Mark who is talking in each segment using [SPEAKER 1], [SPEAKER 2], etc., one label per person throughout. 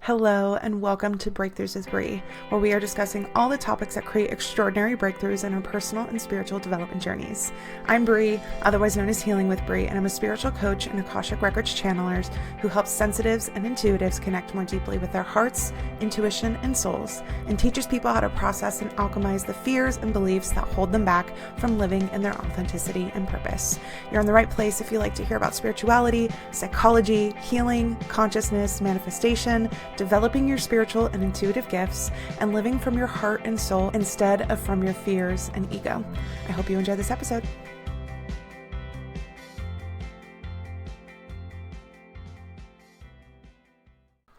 [SPEAKER 1] Hello and welcome to Breakthroughs with Bree, where we are discussing all the topics that create extraordinary breakthroughs in our personal and spiritual development journeys. I'm Bree, otherwise known as Healing with Bree, and I'm a spiritual coach and Akashic Records channelers who helps sensitives and intuitives connect more deeply with their hearts, intuition, and souls, and teaches people how to process and alchemize the fears and beliefs that hold them back from living in their authenticity and purpose. You're in the right place if you like to hear about spirituality, psychology, healing, consciousness, manifestation, developing your spiritual and intuitive gifts, and living from your heart and soul instead of from your fears and ego. I hope you enjoy this episode.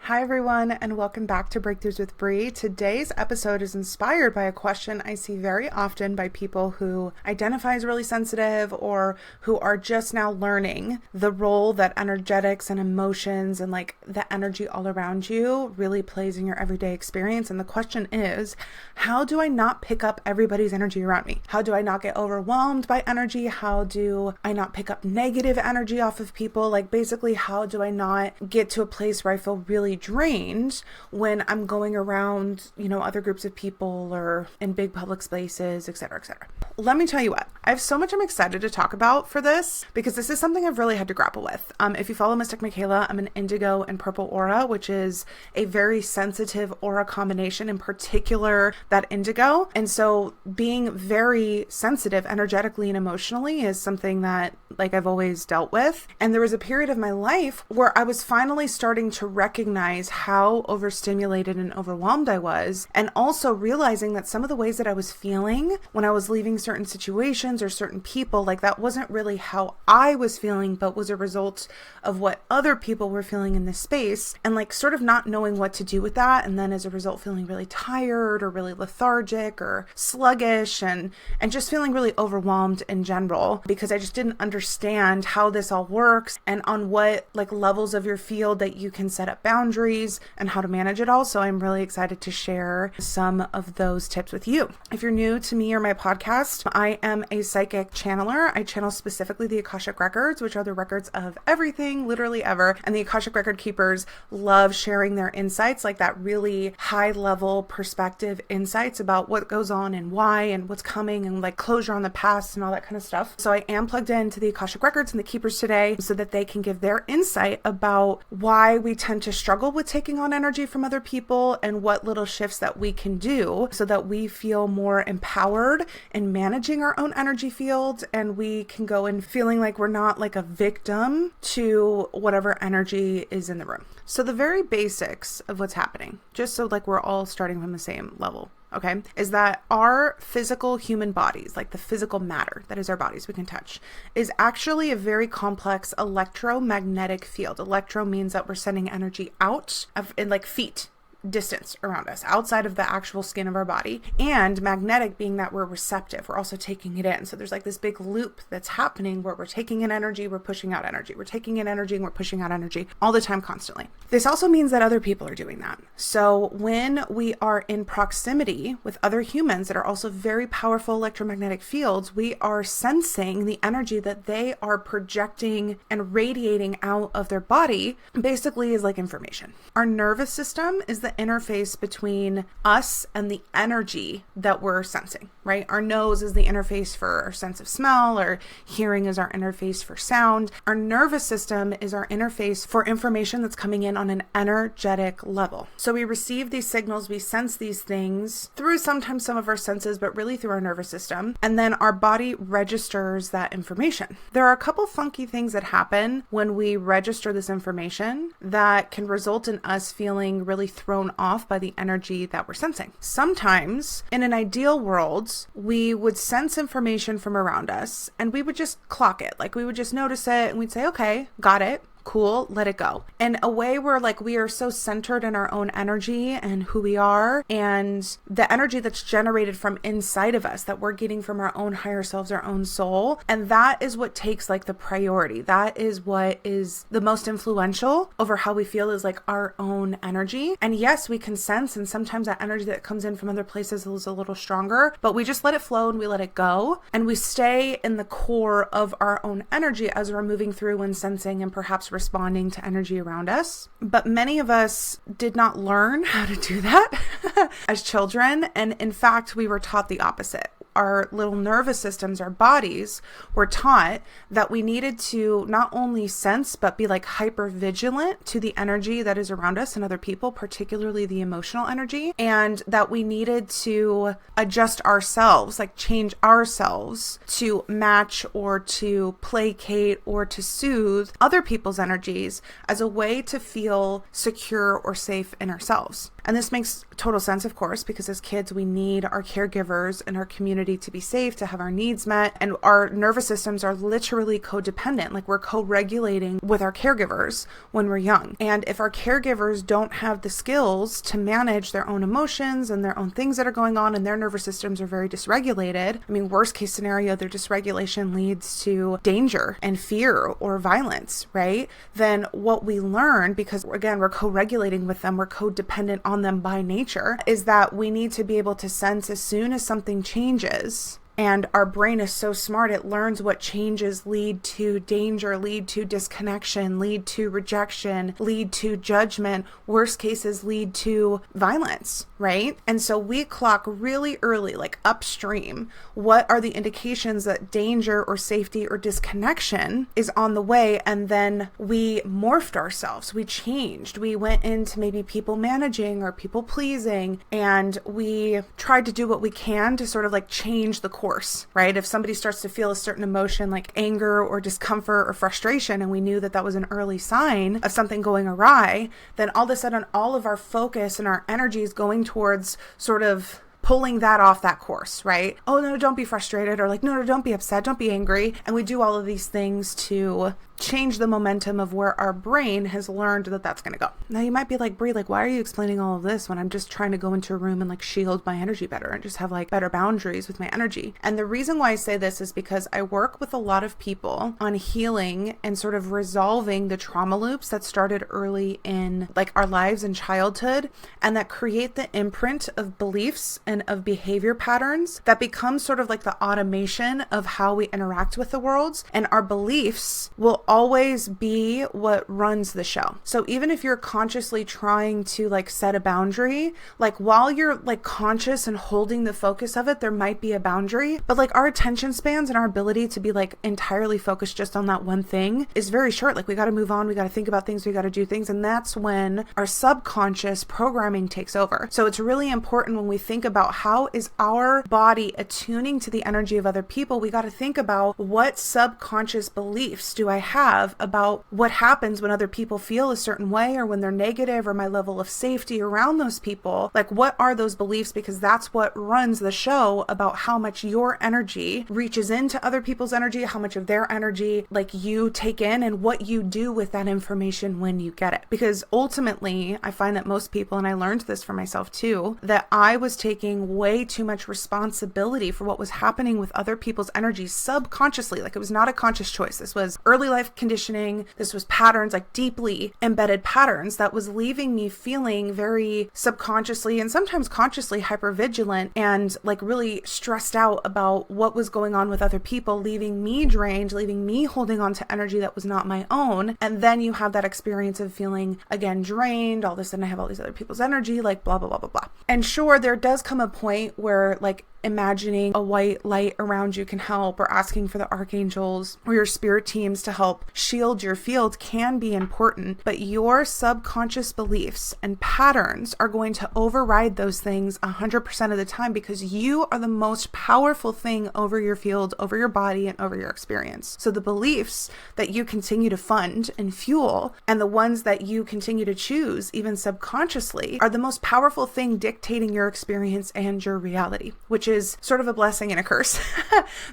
[SPEAKER 1] Hi everyone, and welcome back to Breakthroughs with Bree. Today's episode is inspired by a question I see very often by people who identify as really sensitive or who are just now learning the role that energetics and emotions and like the energy all around you really plays in your everyday experience. And the question is, how do I not pick up everybody's energy around me? How do I not get overwhelmed by energy? How do I not pick up negative energy off of people? Like basically, how do I not get to a place where I feel really drained when I'm going around, other groups of people or in big public spaces, etc., etc. Let me tell you what, I have so much I'm excited to talk about for this because this is something I've really had to grapple with. If you follow Mystic Michaela, I'm an indigo and purple aura, which is a very sensitive aura combination, in particular that indigo. And so being very sensitive energetically and emotionally is something that I've always dealt with. And there was a period of my life where I was finally starting to recognize how overstimulated and overwhelmed I was, and also realizing that some of the ways that I was feeling when I was leaving certain situations or certain people, that wasn't really how I was feeling, but was a result of what other people were feeling in this space, and sort of not knowing what to do with that, and then as a result feeling really tired or really lethargic or sluggish and just feeling really overwhelmed in general because I just didn't understand how this all works and on what levels of your field that you can set up boundaries and how to manage it all. So I'm really excited to share some of those tips with you. If you're new to me or my podcast, I am a psychic channeler. I channel specifically the Akashic Records, which are the records of everything, literally ever. And the Akashic Record keepers love sharing their insights, that really high level perspective insights about what goes on and why and what's coming and closure on the past and all that kind of stuff. So I am plugged into the Akashic Records and the keepers today so that they can give their insight about why we tend to struggle with taking on energy from other people and what little shifts that we can do so that we feel more empowered in managing our own energy field, and we can go in feeling like we're not a victim to whatever energy is in the room. So the very basics of what's happening, just so we're all starting from the same level, okay, is that our physical human bodies, the physical matter that is our bodies we can touch, is actually a very complex electromagnetic field. Electro means that we're sending energy out in feet distance around us, outside of the actual skin of our body, and magnetic being that we're receptive. We're also taking it in. So there's this big loop that's happening where we're taking in energy, we're pushing out energy, we're taking in energy, and we're pushing out energy all the time, constantly. This also means that other people are doing that. So when we are in proximity with other humans that are also very powerful electromagnetic fields, we are sensing the energy that they are projecting and radiating out of their body, basically is information. Our nervous system is the interface between us and the energy that we're sensing, right? Our nose is the interface for our sense of smell, or hearing is our interface for sound. Our nervous system is our interface for information that's coming in on an energetic level. So we receive these signals, we sense these things through sometimes some of our senses, but really through our nervous system. And then our body registers that information. There are a couple funky things that happen when we register this information that can result in us feeling really thrown off by the energy that we're sensing. Sometimes in an ideal world, we would sense information from around us and we would just clock it. We would just notice it and we'd say, okay, got it. Cool, let it go. In a way where we are so centered in our own energy and who we are and the energy that's generated from inside of us that we're getting from our own higher selves, our own soul. And that is what takes the priority. That is what is the most influential over how we feel, is our own energy. And yes, we can sense, and sometimes that energy that comes in from other places is a little stronger, but we just let it flow and we let it go. And we stay in the core of our own energy as we're moving through and sensing and perhaps us responding to energy around us. But many of us did not learn how to do that as children. And in fact, we were taught the opposite. Our little nervous systems, our bodies were taught that we needed to not only sense, but be like hyper vigilant to the energy that is around us and other people, particularly the emotional energy, and that we needed to adjust ourselves, like change ourselves to match or to placate or to soothe other people's energies as a way to feel secure or safe in ourselves. And this makes total sense, of course, because as kids, we need our caregivers and our community to be safe, to have our needs met. And our nervous systems are literally codependent, like we're co-regulating with our caregivers when we're young. And if our caregivers don't have the skills to manage their own emotions and their own things that are going on, and their nervous systems are very dysregulated, I mean, worst case scenario, their dysregulation leads to danger and fear or violence, right? Then what we learn, because again, we're co-regulating with them, we're codependent on them by nature, is that we need to be able to sense as soon as something changes. And our brain is so smart, it learns what changes lead to danger, lead to disconnection, lead to rejection, lead to judgment, worst cases lead to violence, right? And so we clock really early, like upstream, what are the indications that danger or safety or disconnection is on the way. And then we morphed ourselves, we changed, we went into maybe people managing or people pleasing, and we tried to do what we can to sort of like change the course. Right? If somebody starts to feel a certain emotion like anger or discomfort or frustration, and we knew that that was an early sign of something going awry, then all of a sudden all of our focus and our energy is going towards sort of pulling that off that course, right? Oh, no, don't be frustrated, or like, no, don't be upset, don't be angry. And we do all of these things to change the momentum of where our brain has learned that that's going to go. Now you might be like, Brie, like, why are you explaining all of this when I'm just trying to go into a room and like shield my energy better and just have like better boundaries with my energy? And the reason why I say this is because I work with a lot of people on healing and sort of resolving the trauma loops that started early in like our lives in childhood, and that create the imprint of beliefs and of behavior patterns that become sort of like the automation of how we interact with the world. And our beliefs will always be what runs the show. So even if you're consciously trying to like set a boundary, like while you're like conscious and holding the focus of it, there might be a boundary, but like our attention spans and our ability to be like entirely focused just on that one thing is very short. Like we got to move on, we got to think about things, we got to do things. And that's when our subconscious programming takes over. So it's really important when we think about how is our body attuning to the energy of other people, we got to think about what subconscious beliefs do I have about what happens when other people feel a certain way, or when they're negative, or my level of safety around those people. Like, what are those beliefs? Because that's what runs the show about how much your energy reaches into other people's energy, how much of their energy like you take in, and what you do with that information when you get it. Because ultimately, I find that most people, and I learned this for myself too, that I was taking way too much responsibility for what was happening with other people's energy subconsciously. Like, it was not a conscious choice. This was early life conditioning. This was patterns, like deeply embedded patterns, that was leaving me feeling very subconsciously and sometimes consciously hypervigilant and like really stressed out about what was going on with other people, leaving me drained, leaving me holding on to energy that was not my own. And then you have that experience of feeling again drained. All of a sudden I have all these other people's energy, like blah, blah, blah, blah, blah. And sure, there does come a point where like imagining a white light around you can help, or asking for the archangels or your spirit teams to help shield your field can be important, but your subconscious beliefs and patterns are going to override those things 100% of the time, because you are the most powerful thing over your field, over your body, and over your experience. So the beliefs that you continue to fund and fuel, and the ones that you continue to choose, even subconsciously, are the most powerful thing dictating your experience and your reality, which is sort of a blessing and a curse.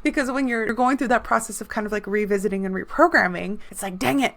[SPEAKER 1] Because when you're going through that process of kind of like revisiting and reprogramming, it's like, dang it,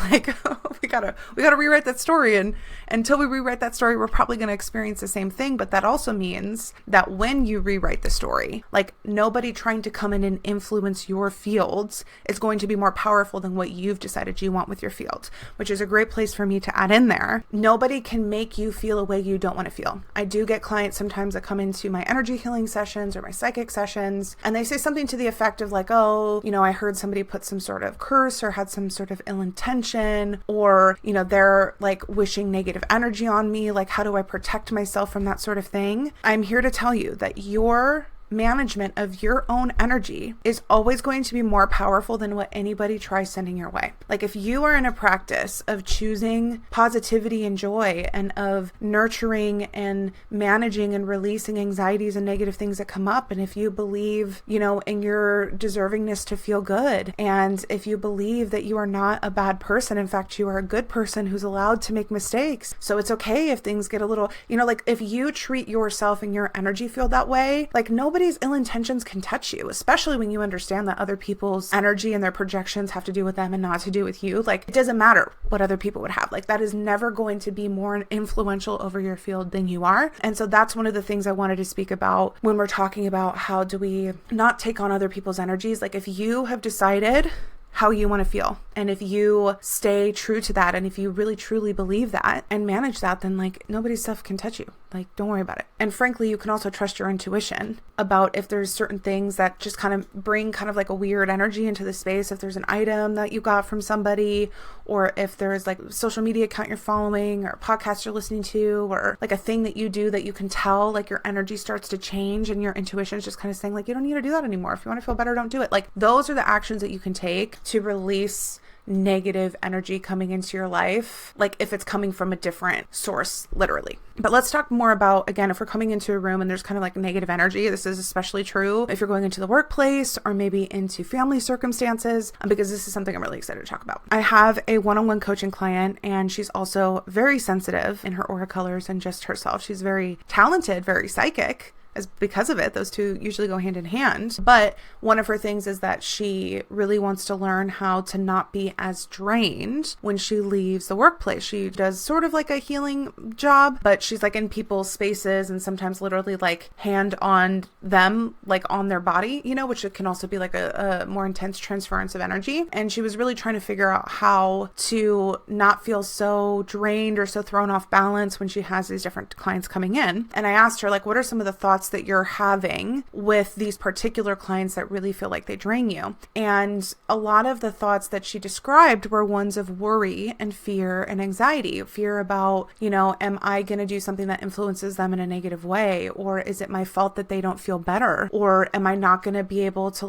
[SPEAKER 1] like we gotta rewrite that story. And until we rewrite that story, we're probably going to experience the same thing. But that also means that when you rewrite the story, like nobody trying to come in and influence your fields is going to be more powerful than what you've decided you want with your field, which is a great place for me to add in there. Nobody can make you feel a way you don't want to feel. I do get clients sometimes that come into my energy healing session sessions or my psychic sessions, and they say something to the effect of like, oh, I heard somebody put some sort of curse or had some sort of ill intention, or, they're like wishing negative energy on me. Like, how do I protect myself from that sort of thing? I'm here to tell you that your management of your own energy is always going to be more powerful than what anybody tries sending your way. Like, if you are in a practice of choosing positivity and joy and of nurturing and managing and releasing anxieties and negative things that come up, and if you believe, in your deservingness to feel good, and if you believe that you are not a bad person, in fact, you are a good person who's allowed to make mistakes. So it's okay if things get a little, like if you treat yourself and your energy field that way, like nobody's ill intentions can touch you, especially when you understand that other people's energy and their projections have to do with them and not to do with you. Like, it doesn't matter what other people would have. Like, that is never going to be more influential over your field than you are. And so that's one of the things I wanted to speak about when we're talking about how do we not take on other people's energies. Like, if you have decided how you want to feel, and if you stay true to that, and if you really truly believe that and manage that, then like nobody's stuff can touch you. Like, don't worry about it. And frankly, you can also trust your intuition about if there's certain things that just kind of bring kind of like a weird energy into the space. If there's an item that you got from somebody, or if there's like a social media account you're following, or a podcast you're listening to, or like a thing that you do that you can tell like your energy starts to change and your intuition is just kind of saying like, you don't need to do that anymore. If you want to feel better, don't do it. Like, those are the actions that you can take to release negative energy coming into your life, like if it's coming from a different source, literally. But let's talk more about, again, if we're coming into a room and there's kind of like negative energy. This is especially true if you're going into the workplace or maybe into family circumstances, because this is something I'm really excited to talk about. I have a one-on-one coaching client, and she's also very sensitive in her aura colors and just herself. She's very talented, very psychic. As because of it, those two usually go hand in hand. But one of her things is that she really wants to learn how to not be as drained when she leaves the workplace. She does sort of like a healing job, but she's like in people's spaces and sometimes literally like hand on them, like on their body, which it can also be like a more intense transference of energy. And she was really trying to figure out how to not feel so drained or so thrown off balance when she has these different clients coming in. And I asked her, like, what are some of the thoughts that you're having with these particular clients that really feel like they drain you? And a lot of the thoughts that she described were ones of worry and fear and anxiety. Fear about, am I going to do something that influences them in a negative way? Or is it my fault that they don't feel better? Or am I not going to be able to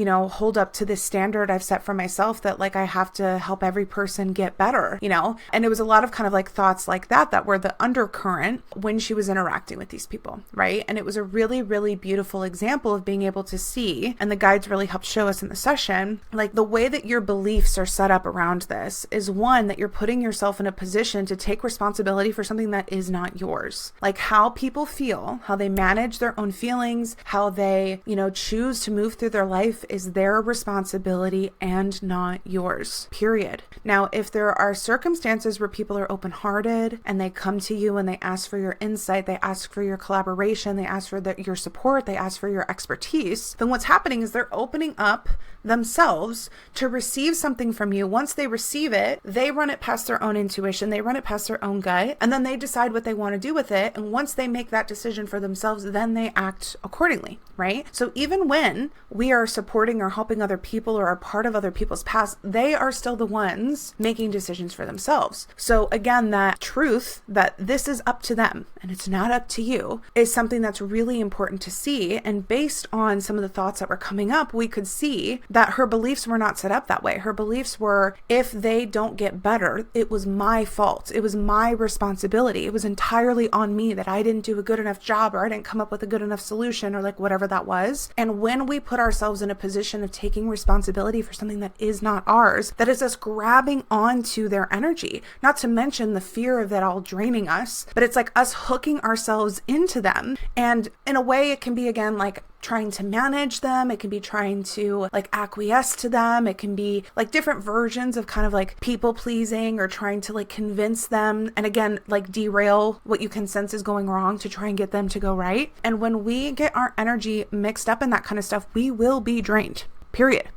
[SPEAKER 1] hold up to this standard I've set for myself that like I have to help every person get better, And it was a lot of kind of like thoughts like that were the undercurrent when she was interacting with these people, right? And it was a really, really beautiful example of being able to see, and the guides really helped show us in the session, like the way that your beliefs are set up around this is one, that you're putting yourself in a position to take responsibility for something that is not yours. Like how people feel, how they manage their own feelings, how they, choose to move through their life is their responsibility and not yours, period. Now, if there are circumstances where people are open-hearted and they come to you and they ask for your insight, they ask for your collaboration, they ask for your support, they ask for your expertise, then what's happening is they're opening up themselves to receive something from you. Once they receive it, they run it past their own intuition, they run it past their own gut, and then they decide what they want to do with it. And once they make that decision for themselves, then they act accordingly, right? So even when we are supporting or helping other people or are part of other people's paths, they are still the ones making decisions for themselves. So again, that truth that this is up to them and it's not up to you is something that's really important to see. And based on some of the thoughts that were coming up, we could see that her beliefs were not set up that way. Her beliefs were, if they don't get better, it was my fault. It was my responsibility. It was entirely on me that I didn't do a good enough job, or I didn't come up with a good enough solution, or like whatever that was. And when we put ourselves in a position of taking responsibility for something that is not ours, that is us grabbing onto their energy, not to mention the fear of that all draining us, but it's like us hooking ourselves into them. And in a way, it can be, again, like trying to manage them. It can be trying to like acquiesce to them. It can be like different versions of kind of like people pleasing or trying to like convince them. And again, like derail what you can sense is going wrong to try and get them to go right. And when we get our energy mixed up in that kind of stuff, we will be drained, period.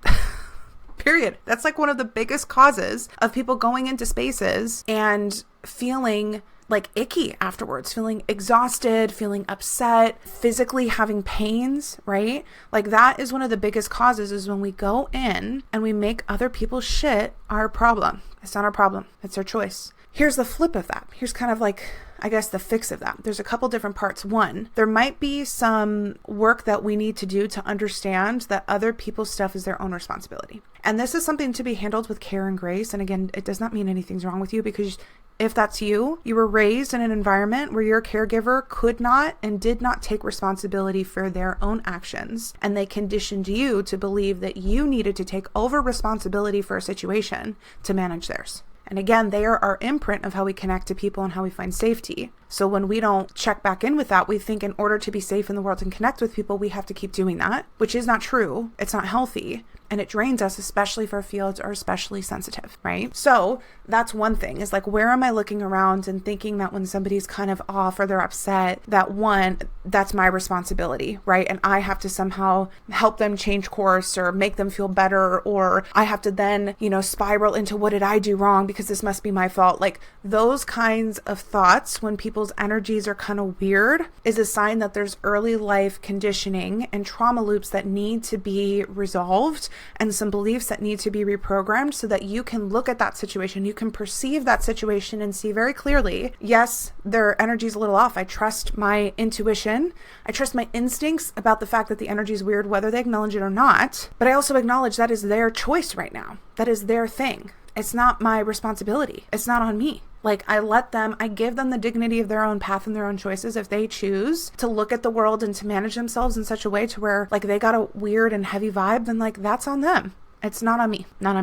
[SPEAKER 1] Period. That's like one of the biggest causes of people going into spaces and feeling like icky afterwards, feeling exhausted, feeling upset, physically having pains, right? Like that is one of the biggest causes, is when we go in and we make other people's shit our problem. It's not our problem. It's their choice. Here's the flip of that. Here's kind of like, I guess, the fix of that. There's a couple different parts. One, there might be some work that we need to do to understand that other people's stuff is their own responsibility. And this is something to be handled with care and grace. And again, it does not mean anything's wrong with you, because if that's you, you were raised in an environment where your caregiver could not and did not take responsibility for their own actions. And they conditioned you to believe that you needed to take over responsibility for a situation to manage theirs. And again, they are our imprint of how we connect to people and how we find safety. So when we don't check back in with that, we think in order to be safe in the world and connect with people, we have to keep doing that, which is not true. It's not healthy. And it drains us, especially if our fields are especially sensitive, right? So that's one thing, is like, where am I looking around and thinking that when somebody's kind of off or they're upset, that one, that's my responsibility, right? And I have to somehow help them change course or make them feel better, or I have to then, spiral into, what did I do wrong because this must be my fault? Like those kinds of thoughts, when people's energies are kind of weird, is a sign that there's early life conditioning and trauma loops that need to be resolved, and some beliefs that need to be reprogrammed, so that you can look at that situation, you can perceive that situation and see very clearly, yes, their energy's a little off. I trust my intuition. I trust my instincts about the fact that the energy is weird, whether they acknowledge it or not. But I also acknowledge that is their choice right now. That is their thing. It's not my responsibility. It's not on me. Like I give them the dignity of their own path and their own choices. If they choose to look at the world and to manage themselves in such a way to where like they got a weird and heavy vibe, then like that's on them. It's not on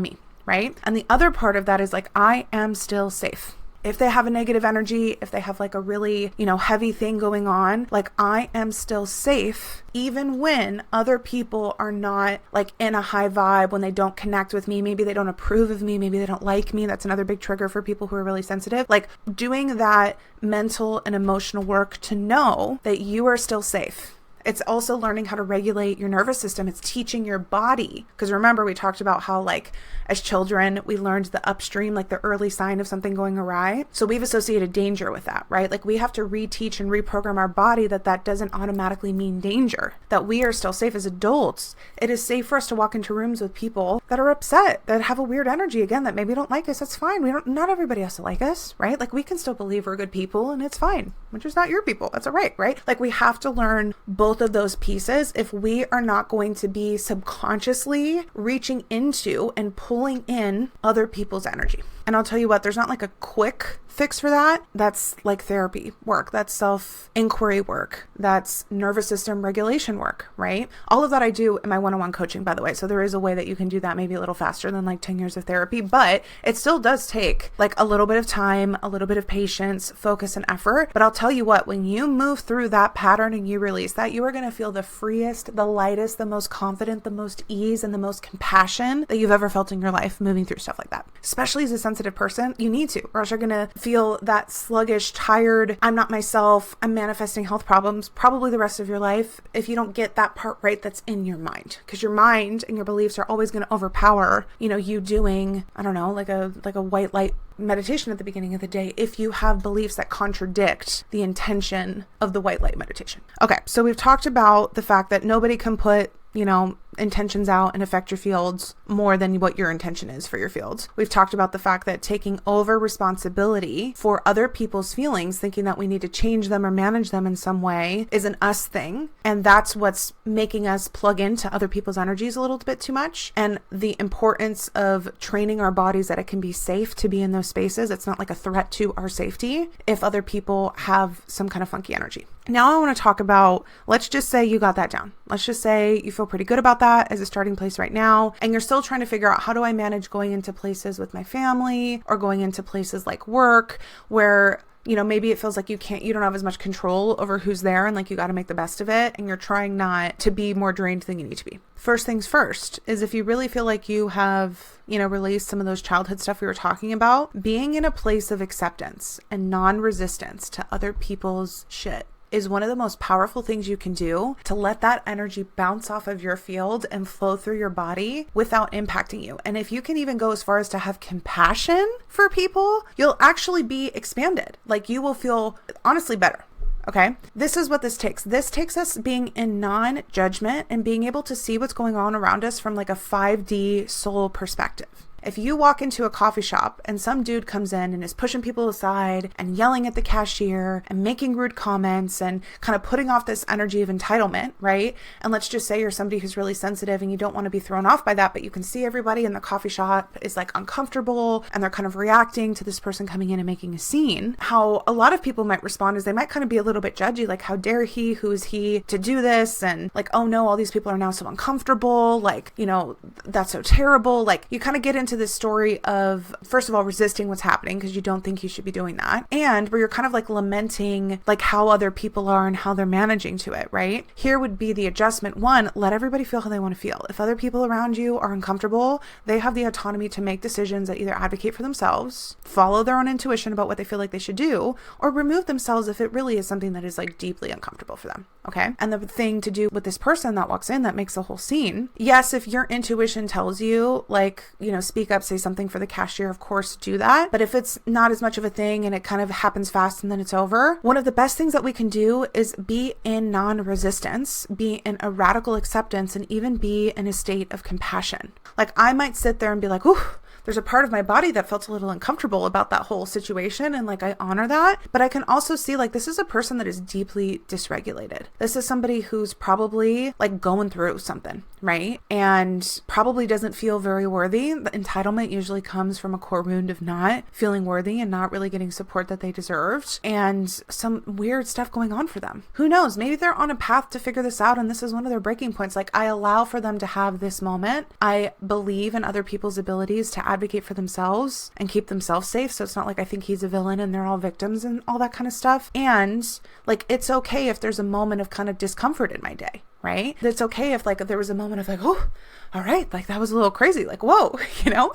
[SPEAKER 1] me, right? And the other part of that is like, I am still safe. If they have a negative energy, if they have like a really, heavy thing going on, like I am still safe, even when other people are not like in a high vibe, when they don't connect with me, maybe they don't approve of me, maybe they don't like me. That's another big trigger for people who are really sensitive. Like doing that mental and emotional work to know that you are still safe. It's also learning how to regulate your nervous system. It's teaching your body. Because remember, we talked about how like as children, we learned the upstream, like the early sign of something going awry. So we've associated danger with that, right? Like we have to reteach and reprogram our body that doesn't automatically mean danger, that we are still safe as adults. It is safe for us to walk into rooms with people that are upset, that have a weird energy, again, that maybe don't like us. That's fine. Not everybody has to like us, right? Like we can still believe we're good people and it's fine, which is not your people. That's all right, right? Like we have to learn both of those pieces if we are not going to be subconsciously reaching into and pulling in other people's energy. And I'll tell you what, there's not like a quick fix for that. That's like therapy work. That's self-inquiry work. That's nervous system regulation work, right? All of that I do in my one-on-one coaching, by the way. So there is a way that you can do that maybe a little faster than like 10 years of therapy, but it still does take like a little bit of time, a little bit of patience, focus, and effort. But I'll tell you what, when you move through that pattern and you release that, you are going to feel the freest, the lightest, the most confident, the most ease, and the most compassion that you've ever felt in your life moving through stuff like that. Especially as a sensitive person, you need to, or else you're going to feel that sluggish, tired, I'm not myself, I'm manifesting health problems probably the rest of your life if you don't get that part right that's in your mind. Because your mind and your beliefs are always going to overpower, you doing, I don't know, like a white light meditation at the beginning of the day if you have beliefs that contradict the intention of the white light meditation. Okay, so we've talked about the fact that nobody can put intentions out and affect your fields more than what your intention is for your fields. We've talked about the fact that taking over responsibility for other people's feelings, thinking that we need to change them or manage them in some way, is an us thing. And that's what's making us plug into other people's energies a little bit too much. And the importance of training our bodies that it can be safe to be in those spaces. It's not like a threat to our safety if other people have some kind of funky energy. Now I want to talk about, let's just say you got that down. Let's just say you feel pretty good about that as a starting place right now, and you're still trying to figure out, how do I manage going into places with my family or going into places like work where maybe it feels like you don't have as much control over who's there, and like you got to make the best of it, and you're trying not to be more drained than you need to be. First things first is, if you really feel like you have, released some of those childhood stuff we were talking about, being in a place of acceptance and non-resistance to other people's shit is one of the most powerful things you can do to let that energy bounce off of your field and flow through your body without impacting you. And if you can even go as far as to have compassion for people, you'll actually be expanded. Like you will feel honestly better. Okay. This is what this takes. This takes us being in non-judgment and being able to see what's going on around us from like a 5D soul perspective. If you walk into a coffee shop and some dude comes in and is pushing people aside and yelling at the cashier and making rude comments and kind of putting off this energy of entitlement, right? And let's just say you're somebody who's really sensitive and you don't want to be thrown off by that, but you can see everybody in the coffee shop is like uncomfortable and they're kind of reacting to this person coming in and making a scene. How a lot of people might respond is they might kind of be a little bit judgy, like how dare he, who is he to do this? And like, oh no, all these people are now so uncomfortable. Like, you know, that's so terrible. Like you kind of get into this story of, first of all, resisting what's happening because you don't think you should be doing that. And where you're kind of like lamenting like how other people are and how they're managing to it, right? Here would be the adjustment. One, let everybody feel how they want to feel. If other people around you are uncomfortable, they have the autonomy to make decisions that either advocate for themselves, follow their own intuition about what they feel like they should do, or remove themselves if it really is something that is like deeply uncomfortable for them. Okay. And the thing to do with this person that walks in that makes the whole scene. Yes, if your intuition tells you like, you know, speak up, say something for the cashier, of course, do that. But if it's not as much of a thing and it kind of happens fast and then it's over, one of the best things that we can do is be in non-resistance, be in a radical acceptance, and even be in a state of compassion. Like I might sit there and be like, ooh, there's a part of my body that felt a little uncomfortable about that whole situation. And like, I honor that, but I can also see like, this is a person that is deeply dysregulated. This is somebody who's probably like going through something, right? And probably doesn't feel very worthy. The entitlement usually comes from a core wound of not feeling worthy and not really getting support that they deserved, and some weird stuff going on for them. Who knows? Maybe they're on a path to figure this out and this is one of their breaking points. Like I allow for them to have this moment. I believe in other people's abilities to advocate for themselves and keep themselves safe. So it's not like I think he's a villain and they're all victims and all that kind of stuff. And like, it's okay if there's a moment of kind of discomfort in my day, right? It's okay if like there was a moment of like, oh, all right, like that was a little crazy, like, whoa, you know?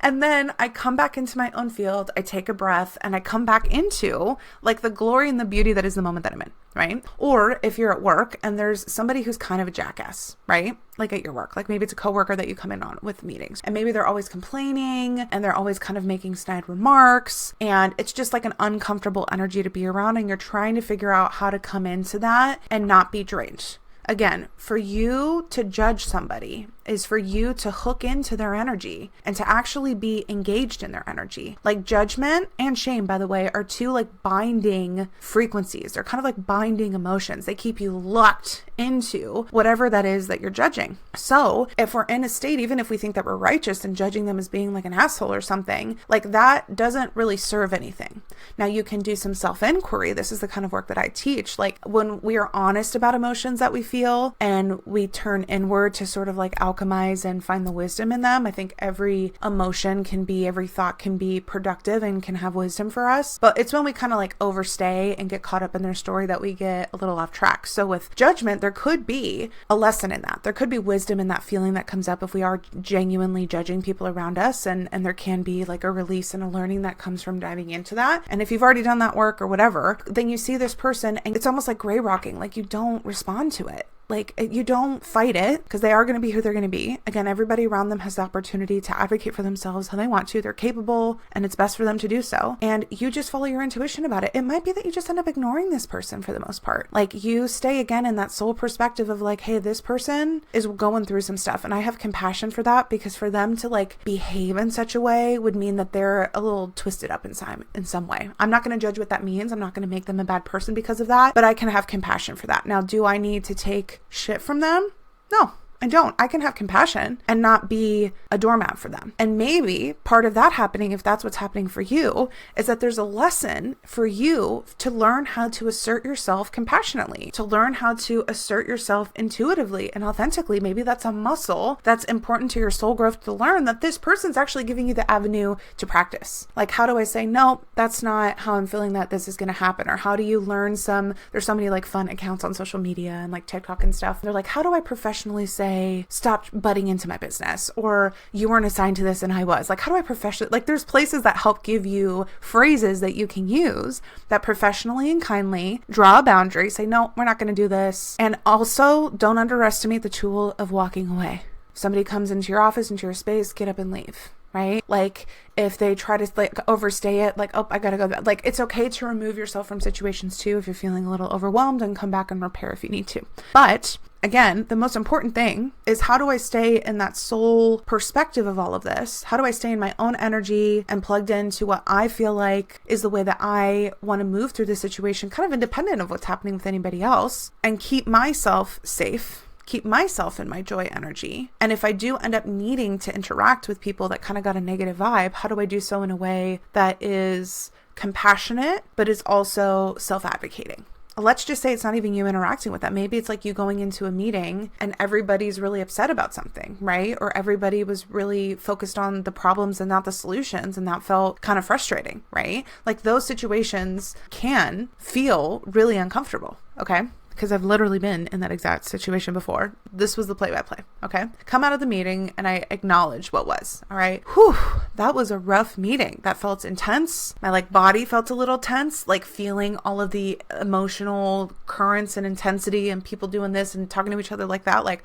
[SPEAKER 1] And then I come back into my own field, I take a breath, and I come back into like the glory and the beauty that is the moment that I'm in, right? Or if you're at work and there's somebody who's kind of a jackass, right? Like at your work, like maybe it's a coworker that you come in on with meetings and maybe they're always complaining and they're always kind of making snide remarks and it's just like an uncomfortable energy to be around, and you're trying to figure out how to come into that and not be drained. Again, for you to judge somebody is for you to hook into their energy and to actually be engaged in their energy. Like judgment and shame, by the way, are two like binding frequencies. They're kind of like binding emotions. They keep you locked into whatever that is that you're judging. So if we're in a state, even if we think that we're righteous and judging them as being like an asshole or something, like that doesn't really serve anything. Now you can do some self-inquiry. This is the kind of work that I teach. Like when we are honest about emotions that we feel and we turn inward to sort of like alchemize and find the wisdom in them. I think every emotion can be, every thought can be productive and can have wisdom for us. But it's when we kind of like overstay and get caught up in their story that we get a little off track. So with judgment, there could be a lesson in that. There could be wisdom in that feeling that comes up if we are genuinely judging people around us. And there can be like a release and a learning that comes from diving into that. And if you've already done that work or whatever, then you see this person and it's almost like gray rocking, like you don't respond to it. Like you don't fight it because they are going to be who they're going to be. Again, everybody around them has the opportunity to advocate for themselves how they want to. They're capable and it's best for them to do so. And you just follow your intuition about it. It might be that you just end up ignoring this person for the most part. Like you stay again in that soul perspective of like, hey, this person is going through some stuff. And I have compassion for that because for them to like behave in such a way would mean that they're a little twisted up in some way. I'm not going to judge what that means. I'm not going to make them a bad person because of that, but I can have compassion for that. Now, do I need to take shit from them? No, I don't. I can have compassion and not be a doormat for them. And maybe part of that happening, if that's what's happening for you, is that there's a lesson for you to learn how to assert yourself compassionately, to learn how to assert yourself intuitively and authentically. Maybe that's a muscle that's important to your soul growth to learn, that this person's actually giving you the avenue to practice. Like, how do I say, no, that's not how I'm feeling that this is going to happen? Or how do you learn there's so many like fun accounts on social media and like TikTok and stuff. They're like, how do I professionally say, say, stop butting into my business, or you weren't assigned to this and I was. Like, how do I professionally, like there's places that help give you phrases that you can use that professionally and kindly draw a boundary, say, no, we're not going to do this. And also don't underestimate the tool of walking away. If somebody comes into your office, into your space, get up and leave. Right? Like if they try to like overstay it, like, oh, I gotta go. Like it's okay to remove yourself from situations too if you're feeling a little overwhelmed, and come back and repair if you need to. But again, the most important thing is, how do I stay in that soul perspective of all of this? How do I stay in my own energy and plugged into what I feel like is the way that I want to move through this situation, kind of independent of what's happening with anybody else, and keep myself safe, keep myself in my joy energy? And if I do end up needing to interact with people that kind of got a negative vibe, how do I do so in a way that is compassionate, but is also self-advocating? Let's just say it's not even you interacting with them. Maybe it's like you going into a meeting and everybody's really upset about something, right? Or everybody was really focused on the problems and not the solutions, and that felt kind of frustrating, right? Like those situations can feel really uncomfortable, okay? Because I've literally been in that exact situation before. This was the play-by-play, okay? Come out of the meeting and I acknowledge what was, all right? Whew, that was a rough meeting. That felt intense. My body felt a little tense, like feeling all of the emotional currents and intensity and people doing this and talking to each other like that. Like,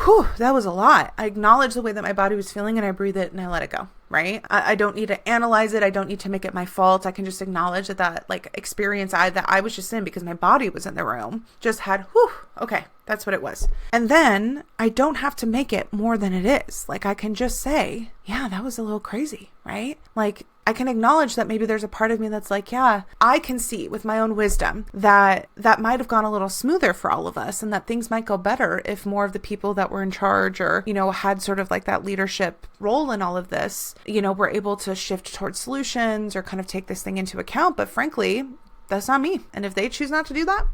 [SPEAKER 1] whew, that was a lot. I acknowledged the way that my body was feeling and I breathe it and I let it go, right? I don't need to analyze it. I don't need to make it my fault. I can just acknowledge that experience that I was just in, because my body was in the room, just had, whew, okay, that's what it was. And then I don't have to make it more than it is. Like I can just say, yeah, that was a little crazy, right? Like I can acknowledge that maybe there's a part of me that's like, yeah, I can see with my own wisdom that might have gone a little smoother for all of us, and that things might go better if more of the people that were in charge, or, had sort of like that leadership role in all of this, were able to shift towards solutions or kind of take this thing into account. But frankly, that's not me. And if they choose not to do that,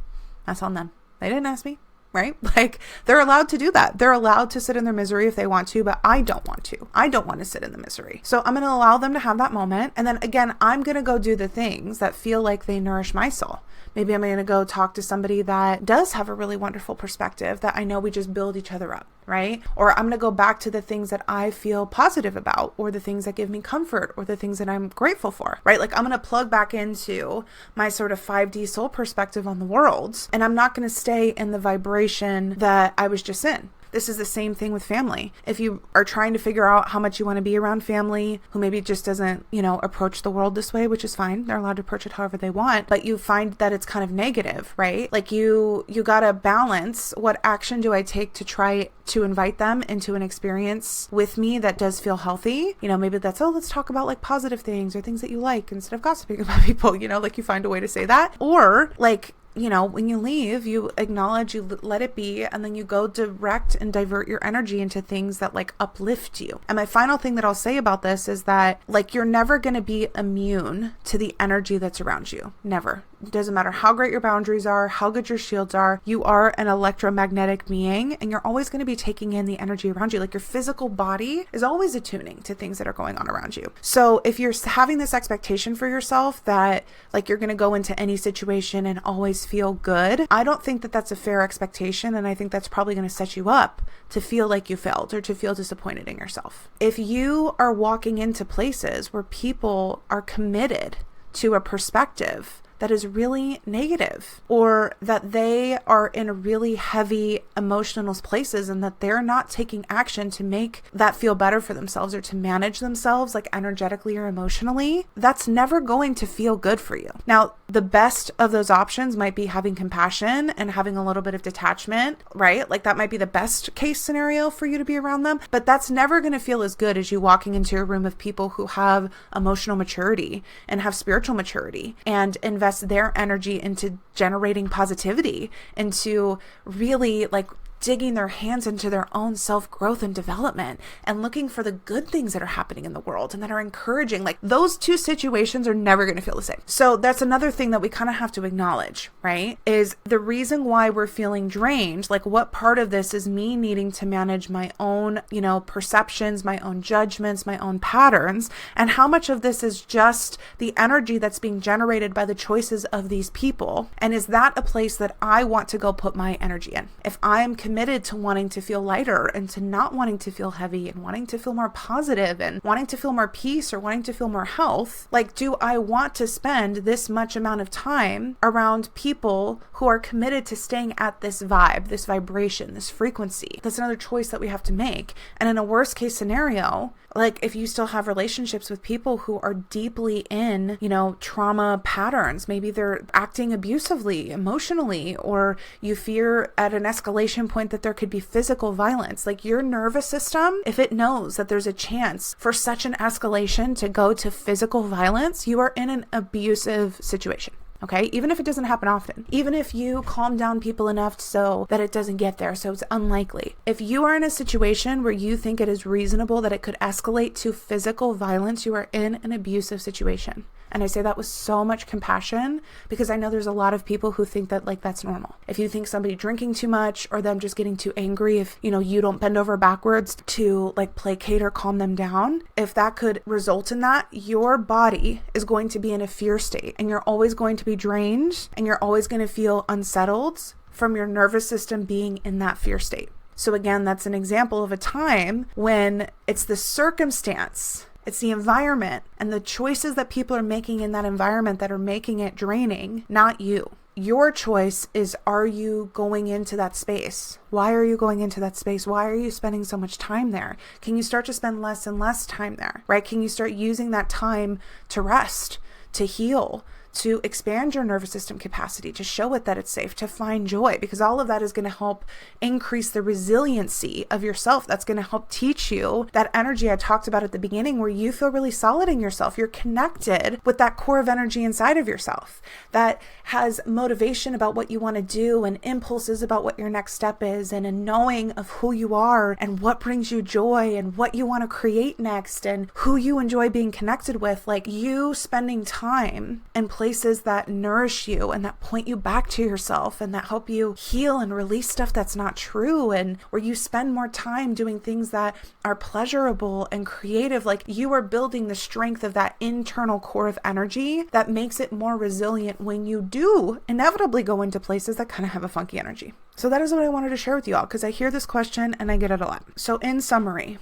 [SPEAKER 1] that's on them. They didn't ask me. Right? Like they're allowed to do that. They're allowed to sit in their misery if they want to, but I don't want to. I don't want to sit in the misery. So I'm going to allow them to have that moment. And then again, I'm going to go do the things that feel like they nourish my soul. Maybe I'm going to go talk to somebody that does have a really wonderful perspective that I know we just build each other up, right? Or I'm going to go back to the things that I feel positive about, or the things that give me comfort, or the things that I'm grateful for, right? Like I'm going to plug back into my sort of 5D soul perspective on the world, and I'm not going to stay in the vibration that I was just in. This is the same thing with family. If you are trying to figure out how much you want to be around family who maybe just doesn't, approach the world this way, which is fine. They're allowed to approach it however they want, but you find that it's kind of negative, right? Like you got to balance, what action do I take to try to invite them into an experience with me that does feel healthy? Maybe that's, let's talk about like positive things or things that you like instead of gossiping about people, like you find a way to say that. Or like, when you leave, you acknowledge, you let it be, and then you go direct and divert your energy into things that like uplift you. And my final thing that I'll say about this is that like you're never going to be immune to the energy that's around you. Never. It doesn't matter how great your boundaries are, how good your shields are. You are an electromagnetic being, and you're always going to be taking in the energy around you. Like your physical body is always attuning to things that are going on around you. So if you're having this expectation for yourself that like you're going to go into any situation and always feel good, I don't think that that's a fair expectation. And I think that's probably going to set you up to feel like you failed or to feel disappointed in yourself. If you are walking into places where people are committed to a perspective that is really negative, or that they are in really heavy emotional places and that they're not taking action to make that feel better for themselves or to manage themselves like energetically or emotionally, that's never going to feel good for you. Now, the best of those options might be having compassion and having a little bit of detachment, right? Like that might be the best case scenario for you to be around them, but that's never going to feel as good as you walking into a room of people who have emotional maturity and have spiritual maturity and invest their energy into generating positivity, into really like digging their hands into their own self-growth and development and looking for the good things that are happening in the world and that are encouraging. Like those two situations are never going to feel the same. So that's another thing that we kind of have to acknowledge, right? Is the reason why we're feeling drained. Like what part of this is me needing to manage my own, perceptions, my own judgments, my own patterns, and how much of this is just the energy that's being generated by the choices of these people? And is that a place that I want to go put my energy in? If I am committed committed to wanting to feel lighter and to not wanting to feel heavy and wanting to feel more positive and wanting to feel more peace or wanting to feel more health, like, do I want to spend this much amount of time around people who are committed to staying at this vibe, this vibration, this frequency? That's another choice that we have to make. And in a worst case scenario, like if you still have relationships with people who are deeply in, trauma patterns, maybe they're acting abusively, emotionally, or you fear at an escalation point that there could be physical violence, like your nervous system, if it knows that there's a chance for such an escalation to go to physical violence, you are in an abusive situation. Okay, even if it doesn't happen often, even if you calm down people enough so that it doesn't get there, so it's unlikely. If you are in a situation where you think it is reasonable that it could escalate to physical violence, you are in an abusive situation. And I say that with so much compassion because I know there's a lot of people who think that that's normal. If you think somebody drinking too much or them just getting too angry, if you don't bend over backwards to placate or calm them down, if that could result in that, your body is going to be in a fear state and you're always going to be drained and you're always going to feel unsettled from your nervous system being in that fear state. So again, that's an example of a time when it's the circumstance, it's the environment and the choices that people are making in that environment that are making it draining, not you. Your choice is, are you going into that space? Why are you going into that space? Why are you spending so much time there? Can you start to spend less and less time there, right? Can you start using that time to rest, to heal, to expand your nervous system capacity, to show it that it's safe, to find joy, because all of that is going to help increase the resiliency of yourself. That's going to help teach you that energy I talked about at the beginning where you feel really solid in yourself. You're connected with that core of energy inside of yourself that has motivation about what you want to do and impulses about what your next step is and a knowing of who you are and what brings you joy and what you want to create next and who you enjoy being connected with. Like you spending time and places that nourish you and that point you back to yourself and that help you heal and release stuff that's not true, and where you spend more time doing things that are pleasurable and creative, like you are building the strength of that internal core of energy that makes it more resilient when you do inevitably go into places that kind of have a funky energy. So that is what I wanted to share with you all, because I hear this question and I get it a lot. So in summary,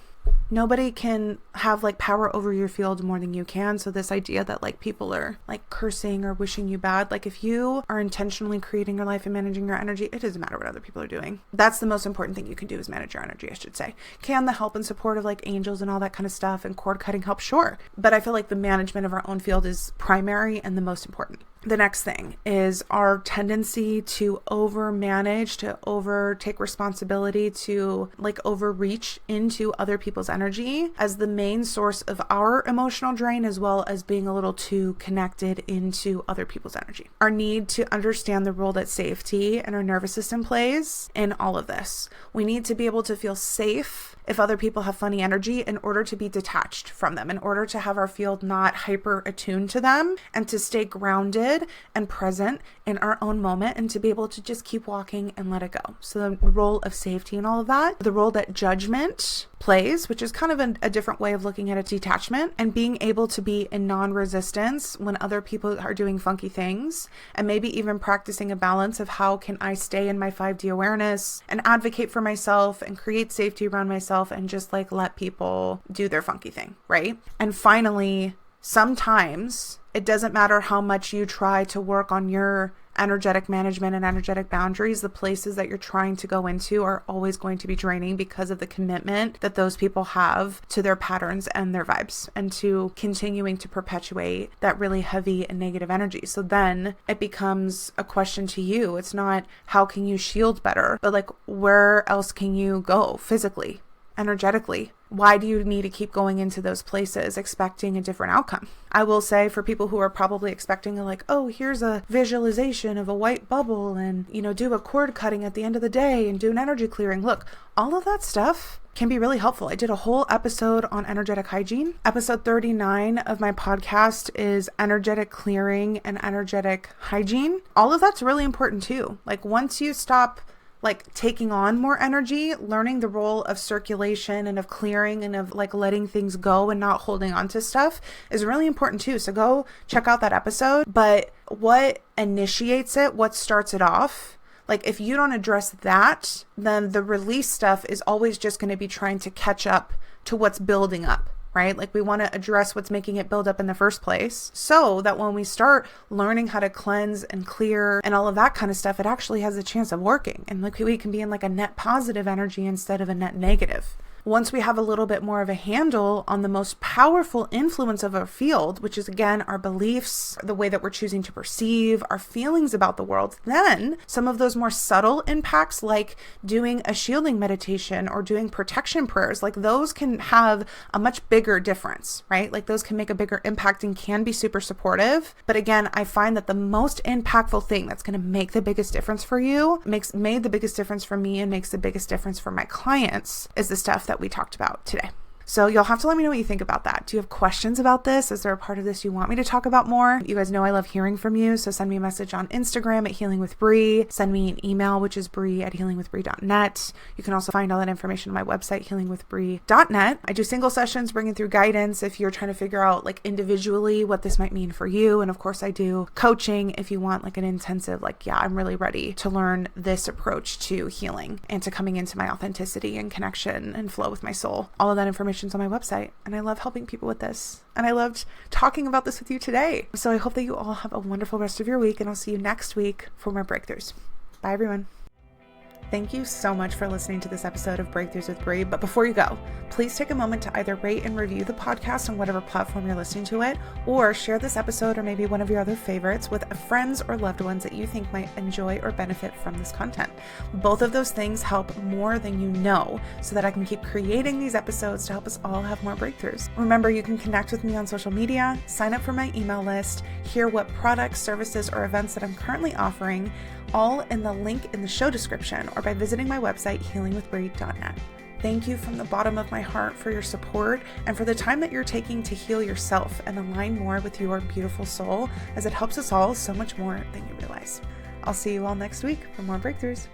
[SPEAKER 1] nobody can have power over your field more than you can. So this idea that people are cursing or wishing you bad, if you are intentionally creating your life and managing your energy, it doesn't matter what other people are doing. That's the most important thing you can do, is manage your energy, I should say. Can the help and support of angels and all that kind of stuff and cord cutting help? Sure. But I feel like the management of our own field is primary and the most important. The next thing is our tendency to overmanage, to overtake responsibility, to overreach into other people's energy as the main source of our emotional drain, as well as being a little too connected into other people's energy. Our need to understand the role that safety and our nervous system plays in all of this. We need to be able to feel safe if other people have funny energy in order to be detached from them, in order to have our field not hyper attuned to them, and to stay grounded and present in our own moment and to be able to just keep walking and let it go. So the role of safety and all of that, the role that judgment plays, which is kind of a different way of looking at a detachment, and being able to be in non-resistance when other people are doing funky things, and maybe even practicing a balance of how can I stay in my 5D awareness and advocate for myself and create safety around myself and just let people do their funky thing, right? And finally, sometimes it doesn't matter how much you try to work on your energetic management and energetic boundaries, the places that you're trying to go into are always going to be draining because of the commitment that those people have to their patterns and their vibes and to continuing to perpetuate that really heavy and negative energy. So then it becomes a question to you. It's not how can you shield better, but where else can you go physically, energetically? Why do you need to keep going into those places expecting a different outcome? I will say, for people who are probably expecting here's a visualization of a white bubble and, do a cord cutting at the end of the day and do an energy clearing. Look, all of that stuff can be really helpful. I did a whole episode on energetic hygiene. Episode 39 of my podcast is energetic clearing and energetic hygiene. All of that's really important too. Once you stop taking on more energy, learning the role of circulation and of clearing and of letting things go and not holding on to stuff is really important too. So go check out that episode. But what initiates it, what starts it off, Like if you don't address that, then the release stuff is always just going to be trying to catch up to what's building up, right? Like we want to address what's making it build up in the first place so that when we start learning how to cleanse and clear and all of that kind of stuff, it actually has a chance of working. And like we can be in like a net positive energy instead of a net negative. Once we have a little bit more of a handle on the most powerful influence of our field, which is again, our beliefs, the way that we're choosing to perceive, our feelings about the world, then some of those more subtle impacts like doing a shielding meditation or doing protection prayers, like those can have a much bigger difference, right? Like those can make a bigger impact and can be super supportive. But again, I find that the most impactful thing that's going to make the biggest difference for you, made the biggest difference for me and makes the biggest difference for my clients is the stuff that we talked about today. So you'll have to let me know what you think about that. Do you have questions about this? Is there a part of this you want me to talk about more? You guys know I love hearing from you. So send me a message on Instagram at Healing with Bree. Send me an email, which is bree@healingwithbree.net. You can also find all that information on my website, healingwithbree.net. I do single sessions, bringing through guidance if you're trying to figure out like individually what this might mean for you. And of course I do coaching if you want like an intensive, like, yeah, I'm really ready to learn this approach to healing and to coming into my authenticity and connection and flow with my soul. All of that information on my website, and I love helping people with this, and I loved talking about this with you today. So I hope that you all have a wonderful rest of your week, and I'll see you next week for more breakthroughs. Bye everyone. Thank you so much for listening to this episode of Breakthroughs with Bree. But before you go, please take a moment to either rate and review the podcast on whatever platform you're listening to it, or share this episode or maybe one of your other favorites with friends or loved ones that you think might enjoy or benefit from this content. Both of those things help more than you know, so that I can keep creating these episodes to help us all have more breakthroughs. Remember, you can connect with me on social media, sign up for my email list, hear what products, services, or events that I'm currently offering, all in the link in the show description or by visiting my website, healingwithbree.net. Thank you from the bottom of my heart for your support and for the time that you're taking to heal yourself and align more with your beautiful soul, as it helps us all so much more than you realize. I'll see you all next week for more breakthroughs.